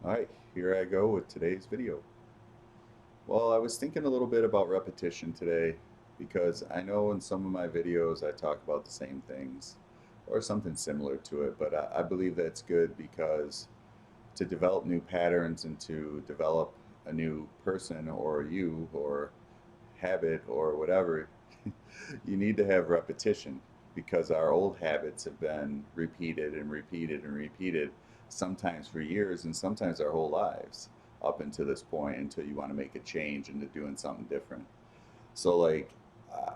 Alright, here I go with today's video. Well, I was thinking a little bit about repetition today because I know in some of my videos I talk about the same things or something similar to it, but I believe that's good because to develop new patterns and to develop a new person or you or habit or whatever, you need to have repetition because our old habits have been repeated and repeated and repeated, sometimes for years and sometimes our whole lives up until this point until you want to make a change into doing something different. So, like,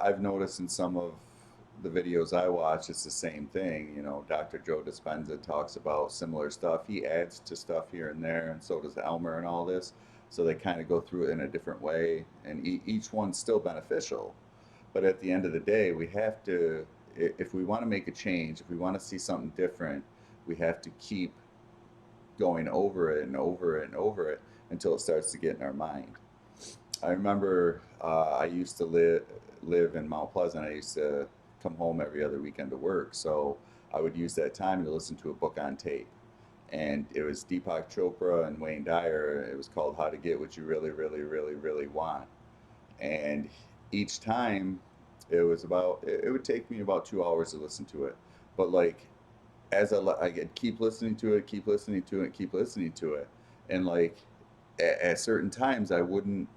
I've noticed in some of the videos I watch, it's the same thing. You know, Dr. Joe Dispenza talks about similar stuff. He adds to stuff here and there, and so does Elmer and all this. So they kind of go through it in a different way, and each one's still beneficial. But at the end of the day, we have to, if we want to make a change, if we want to see something different, we have to keep going over it and over it and over it until it starts to get in our mind. I remember I used to live in Mount Pleasant. I used to come home every other weekend to work, so I would use that time to listen to a book on tape. And it was Deepak Chopra and Wayne Dyer. It was called How to Get What You Really, Really, Really, Really Want. And each time it would take me about 2 hours to listen to it. But like I could keep listening to it, keep listening to it, keep listening to it, and like at certain times I wouldn't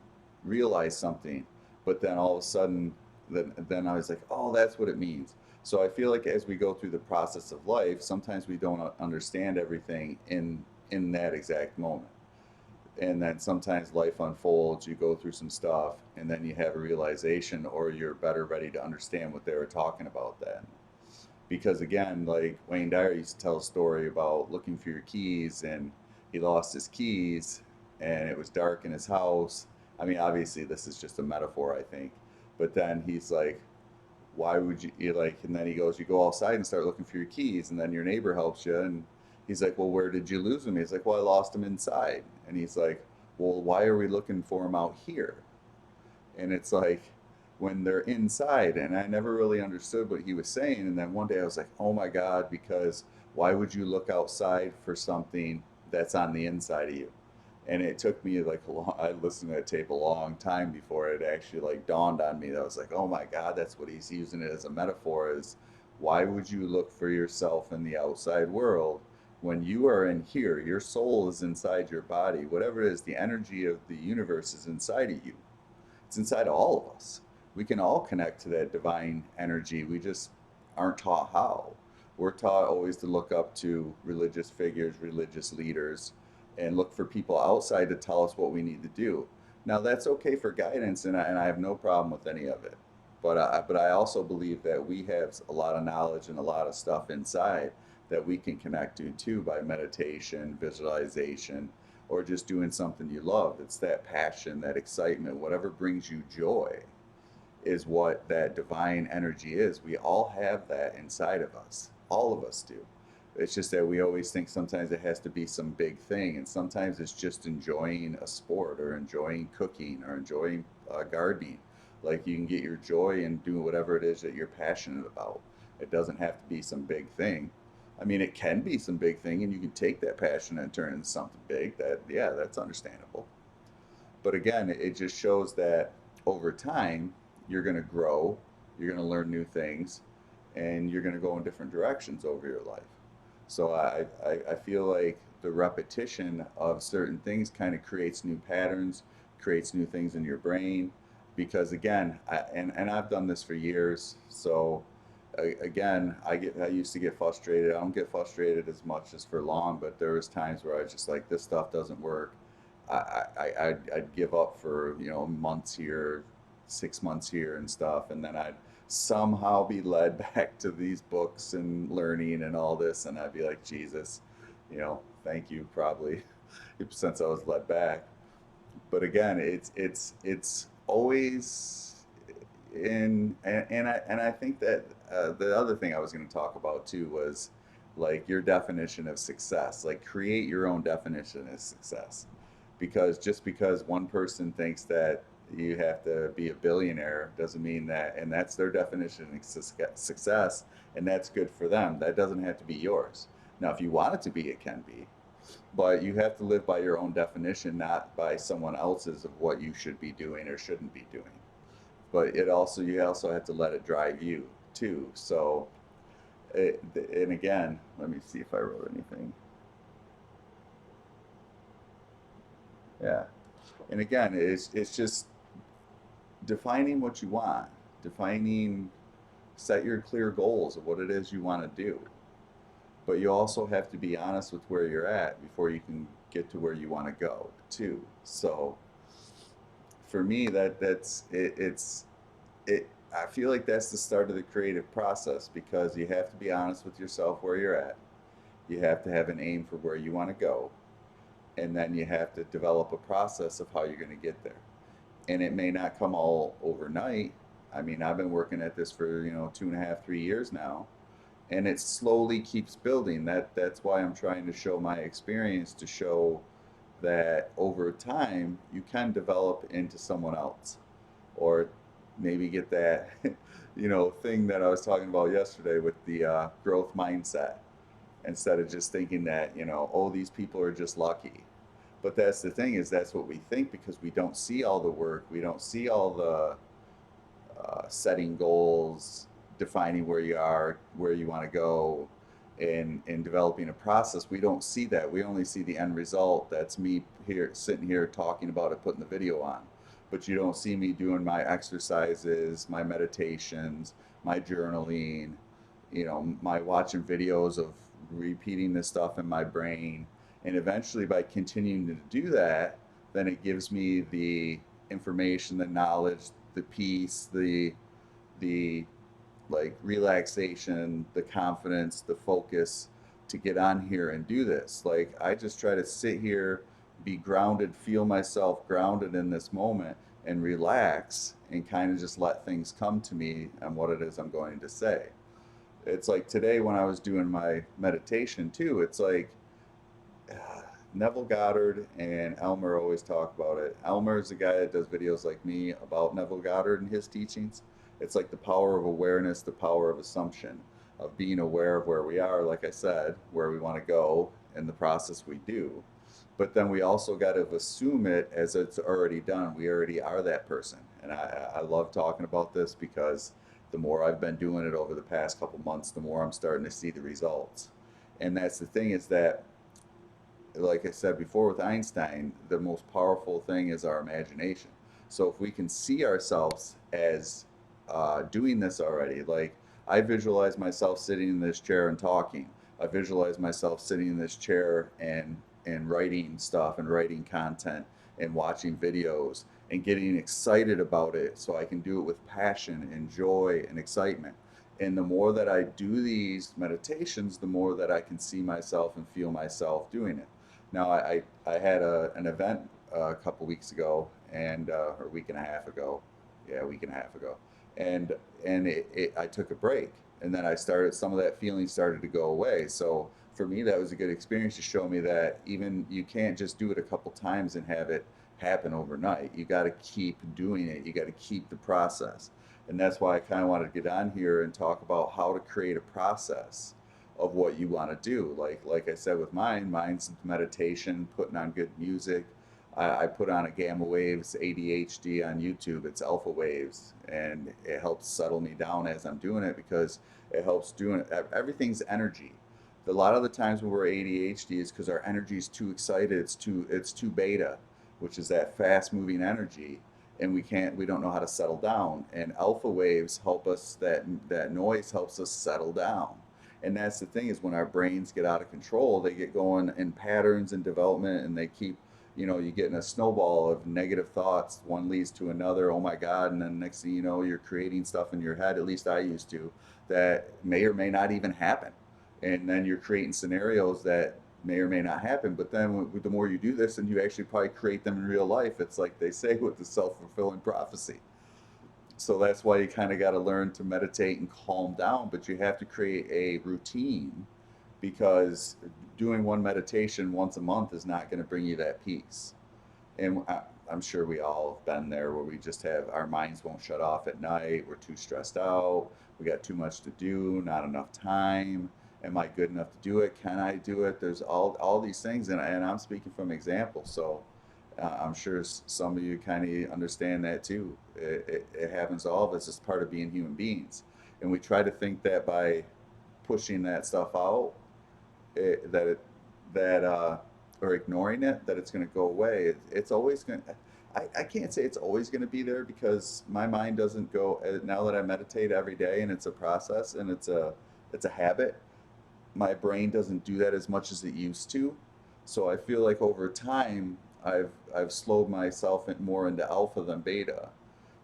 realize something, but then all of a sudden, then I was like, oh, that's what it means. So I feel like as we go through the process of life, sometimes we don't understand everything in that exact moment, and then sometimes life unfolds. You go through some stuff, and then you have a realization, or you're better ready to understand what they were talking about then because again, like Wayne Dyer used to tell a story about looking for your keys and he lost his keys and it was dark in his house. I mean, obviously this is just a metaphor, I think. But then he's like, why would you like, and then he goes, you go outside and start looking for your keys and then your neighbor helps you. And he's like, well, where did you lose them? He's like, well, I lost them inside. And he's like, well, why are we looking for them out here? And it's like when they're inside, and I never really understood what he was saying. And then one day I was like, oh my God, because why would you look outside for something that's on the inside of you? And it took me like a long, I listened to that tape a long time before it actually like dawned on me that I was like, oh my God, that's what he's using it as a metaphor is why would you look for yourself in the outside world when you are in here? Your soul is inside your body. Whatever it is, the energy of the universe is inside of you. It's inside of all of us. We can all connect to that divine energy. We just aren't taught how. We're taught always to look up to religious figures, religious leaders, and look for people outside to tell us what we need to do. Now, that's okay for guidance, and I have no problem with any of it. But I also believe that we have a lot of knowledge and a lot of stuff inside that we can connect to too by meditation, visualization, or just doing something you love. It's that passion, that excitement, whatever brings you joy is what that divine energy is. We all have that inside of us. All of us do. It's just that we always think sometimes it has to be some big thing, and sometimes it's just enjoying a sport or enjoying cooking or enjoying gardening. Like you can get your joy in doing whatever it is that you're passionate about. It doesn't have to be some big thing. I mean, it can be some big thing, and you can take that passion and turn it into something big. That yeah, that's understandable. But again, it just shows that over time, you're going to grow, you're going to learn new things, and you're going to go in different directions over your life. So I feel like the repetition of certain things kind of creates new patterns, creates new things in your brain. Because again, and I've done this for years. So again, I used to get frustrated. I don't get frustrated as much as for long, but there was times where I was just like, this stuff doesn't work. I'd give up for months here, 6 months here and stuff, and then I'd somehow be led back to these books and learning and all this, and I'd be like, Jesus, thank you probably since I was led back. But again, it's always and I think that the other thing I was going to talk about too was like your definition of success. Like create your own definition of success, because just because one person thinks that you have to be a billionaire doesn't mean that, and that's their definition of success, and that's good for them. That doesn't have to be yours. Now, if you want it to be, it can be. But you have to live by your own definition, not by someone else's of what you should be doing or shouldn't be doing. But you also have to let it drive you too. So, and again, let me see if I wrote anything. Yeah. And again, it's just defining what you want, defining, set your clear goals of what it is you want to do. But you also have to be honest with where you're at before you can get to where you want to go too. So for me, that's it, it. I feel like that's the start of the creative process because you have to be honest with yourself where you're at. You have to have an aim for where you want to go, and then you have to develop a process of how you're going to get there. And it may not come all overnight. I mean, I've been working at this for 2.5, 3 years now, and it slowly keeps building. That's why I'm trying to show my experience to show that over time you can develop into someone else, or maybe get that thing that I was talking about yesterday with the growth mindset, instead of just thinking that oh, these people are just lucky. But that's the thing, is that's what we think because we don't see all the work, we don't see all the setting goals, defining where you are, where you want to go, and developing a process. We don't see that. We only see the end result. That's me here, sitting here talking about it, putting the video on. But you don't see me doing my exercises, my meditations, my journaling, my watching videos of repeating this stuff in my brain. And eventually, by continuing to do that, then it gives me the information, the knowledge, the peace, the like relaxation, the confidence, the focus to get on here and do this. Like I just try to sit here, be grounded, feel myself grounded in this moment and relax and kind of just let things come to me and what it is I'm going to say. It's like today when I was doing my meditation too, it's like Neville Goddard and Elmer always talk about it. Elmer is the guy that does videos like me about Neville Goddard and his teachings. It's like the power of awareness, the power of assumption, of being aware of where we are, like I said, where we want to go, and the process we do. But then we also got to assume it as it's already done. We already are that person. And I love talking about this because the more I've been doing it over the past couple months, the more I'm starting to see the results. And that's the thing, is that like I said before with Einstein, the most powerful thing is our imagination. So if we can see ourselves as doing this already, like I visualize myself sitting in this chair and talking. I visualize myself sitting in this chair and writing stuff and writing content and watching videos and getting excited about it so I can do it with passion and joy and excitement. And the more that I do these meditations, the more that I can see myself and feel myself doing it. Now, I had an event a couple weeks ago, and or a week and a half ago, yeah, a week and a half ago, and I took a break, and then some of that feeling started to go away. So for me, that was a good experience to show me that even you can't just do it a couple times and have it happen overnight. You got to keep doing it. You got to keep the process, and that's why I kind of wanted to get on here and talk about how to create a process of what you want to do. Like I said with mine's meditation, putting on good music. I put on a Gamma Waves ADHD on YouTube. It's Alpha Waves, and it helps settle me down as I'm doing it because it helps doing it. Everything's energy. A lot of the times when we're ADHD is because our energy is too excited. It's too beta, which is that fast moving energy, and we don't know how to settle down. And alpha waves help us. That noise helps us settle down. And that's the thing, is when our brains get out of control, they get going in patterns and development, and they keep, you get in a snowball of negative thoughts. One leads to another. Oh my God. And then next thing you know, you're creating stuff in your head, at least I used to, that may or may not even happen. And then you're creating scenarios that may or may not happen. But then the more you do this, and you actually probably create them in real life, it's like they say with the self-fulfilling prophecy. So that's why you kind of got to learn to meditate and calm down, but you have to create a routine, because doing one meditation once a month is not going to bring you that peace. And I'm sure we all have been there, where we just have our minds won't shut off at night. We're too stressed out. We got too much to do, not enough time. Am I good enough to do it? Can I do it? There's all these things, and I'm speaking from example. So I'm sure some of you kind of understand that too. It happens to all of us as part of being human beings, and we try to think that by pushing that stuff out, it, that it that or ignoring it, that it's going to go away. It's always going. I can't say it's always going to be there because my mind doesn't go. Now that I meditate every day and it's a process and it's a habit, my brain doesn't do that as much as it used to. So I feel like over time I've slowed myself more into alpha than beta.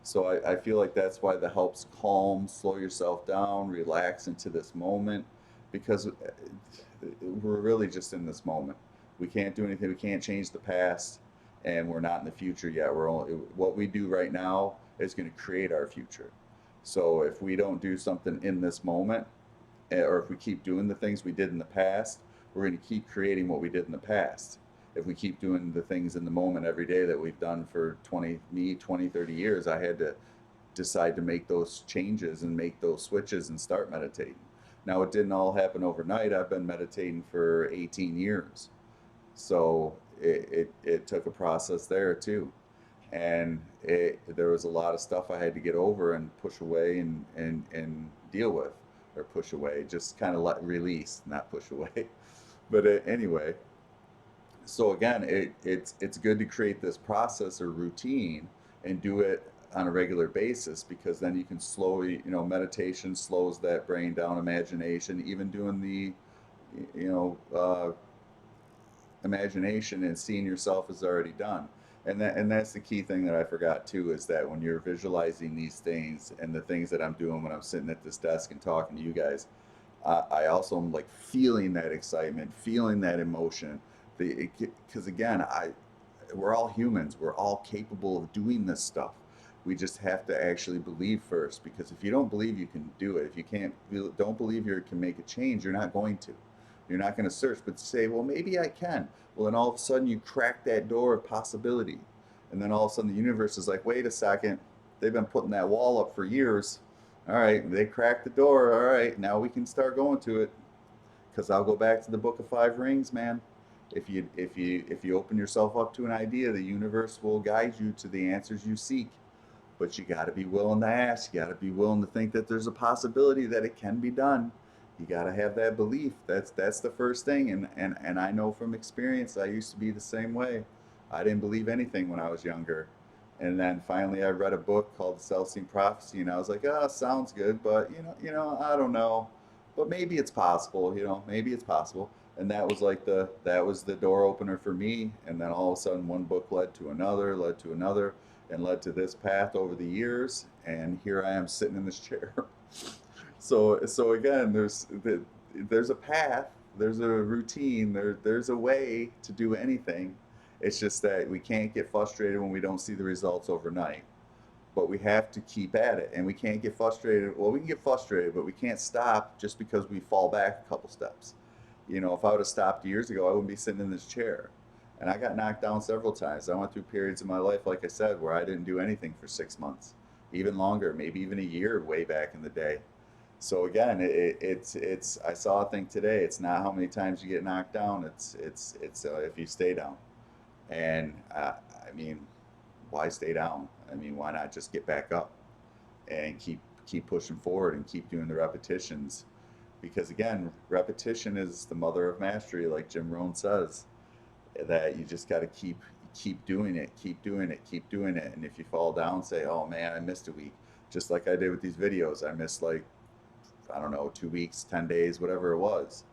So I feel like that's why the helps calm, slow yourself down, relax into this moment, because we're really just in this moment. We can't do anything. We can't change the past, and we're not in the future yet. We're only what we do right now is going to create our future. So if we don't do something in this moment, or if we keep doing the things we did in the past, we're going to keep creating what we did in the past. If we keep doing the things in the moment every day that we've done for 20, 30 years, I had to decide to make those changes and make those switches and start meditating. Now, it didn't all happen overnight. I've been meditating for 18 years. So it took a process there too. And there was a lot of stuff I had to get over and push away and deal with, or push away, just kind of let release, not push away. But anyway, so again, it's good to create this process or routine and do it on a regular basis, because then you can slowly, meditation slows that brain down, imagination, even doing the, you know, imagination and seeing yourself is already done. And that's the key thing that I forgot too, is that when you're visualizing these things and the things that I'm doing when I'm sitting at this desk and talking to you guys, I also am like feeling that excitement, feeling that emotion. Because again, we're all humans. We're all capable of doing this stuff. We just have to actually believe first. Because if you don't believe you can do it, if you don't believe you can make a change, you're not going to. You're not going to search, but say, well, maybe I can. Well, then all of a sudden you crack that door of possibility, and then all of a sudden the universe is like, wait a second, they've been putting that wall up for years. All right, they cracked the door. All right, now we can start going to it. Because I'll go back to the Book of Five Rings, man. If you open yourself up to an idea, the universe will guide you to the answers you seek. But you got to be willing to ask. You got to be willing to think that there's a possibility that it can be done. You got to have that belief. That's the first thing. And I know from experience, I used to be the same way. I didn't believe anything when I was younger. And then finally, I read a book called The Celestine Prophecy, and I was like, "Oh, sounds good, but I don't know, but maybe it's possible. Maybe it's possible." And that was the door opener for me. And then all of a sudden, one book led to another, and led to this path over the years. And here I am sitting in this chair. So again, there's a path, there's a routine, there's a way to do anything. It's just that we can't get frustrated when we don't see the results overnight. But we have to keep at it, and we can't get frustrated. Well, we can get frustrated, but we can't stop just because we fall back a couple steps. If I would have stopped years ago, I wouldn't be sitting in this chair. And I got knocked down several times. I went through periods in my life, like I said, where I didn't do anything for 6 months, even longer, maybe even a year way back in the day. So again, it's I saw a thing today. It's not how many times you get knocked down. It's if you stay down. And I mean, why stay down? I mean, why not just get back up and keep pushing forward and keep doing the repetitions? Because again, repetition is the mother of mastery, like Jim Rohn says. That you just got to keep doing it, keep doing it, keep doing it. And if you fall down, say, "Oh man, I missed a week." Just like I did with these videos, I missed like, I don't know, 2 weeks, 10 days, whatever it was.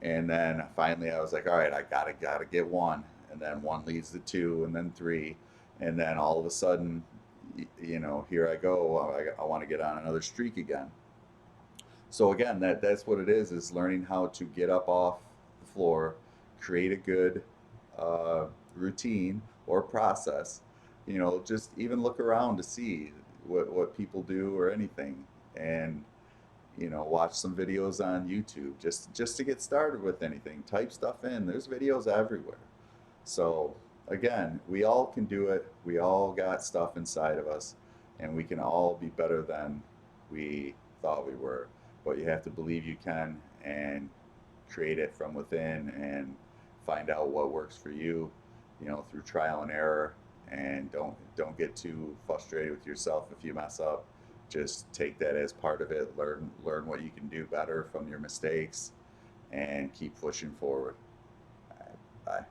And then finally I was like, all right, I gotta get one. And then one leads to two, and then three. And then all of a sudden, here I go. I want to get on another streak again. So again, that's what it is learning how to get up off the floor, create a good uh, routine or process. Just even look around to see what people do or anything. And watch some videos on YouTube just to get started with anything. Type stuff in. There's videos everywhere. So again, we all can do it. We all got stuff inside of us, and we can all be better than we thought we were. But you have to believe you can, and create it from within and find out what works for you, through trial and error. And don't get too frustrated with yourself if you mess up. Just take that as part of it. Learn what you can do better from your mistakes, and keep pushing forward. Bye.